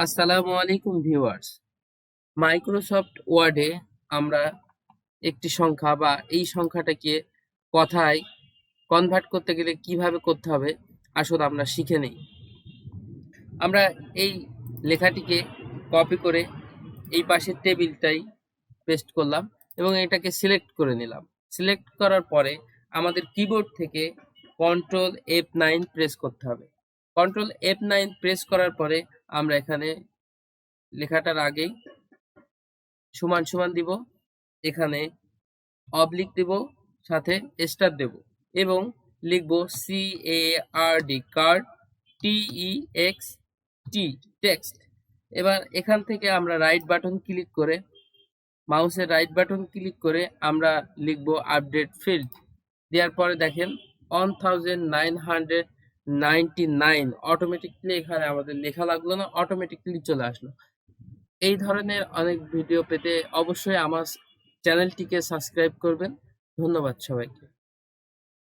আসসালামু আলাইকুম viewers. Microsoft ওয়ার্ডে আমরা একটি সংখ্যা বা এই সংখ্যাটাকে কথায় কনভার্ট করতে গেলে কিভাবে করতে হবে আসুন আমরা শিখে নেই। আমরা এই লেখাটিকে কপি করে এই পাশের টেবিলটাই পেস্ট করলাম এবং এটাকে সিলেক্ট করে নিলাম। সিলেক্ট করার পরে আমাদের কিবোর্ড থেকে কন্ট্রোল F9 প্রেস করতে হবে। কন্ট্রোল F9 প্রেস করার পরে আমরা এখানে লেখাটার আগেই সমান সমান দিব, এখানে অবলিক দেব, সাথে স্টার দেব এবং লিখব CARD কার্ড TEXT টেক্সট। এবার এখান থেকে আমরা রাইট বাটন ক্লিক করে মাউসের রাইট বাটন ক্লিক করে আমরা লিখব আপডেট ফিল্ড। দেওয়ার পরে দেখেন 1999 অটোমেটিকলি এখানে আমাদের লেখা লাগলো না, অটোমেটিকলি চলে আসলো। এই ধরনের অনেক ভিডিও পেতে অবশ্যই আমার চ্যানেলটিকে সাবস্ক্রাইব করবেন। ধন্যবাদ সবাইকে।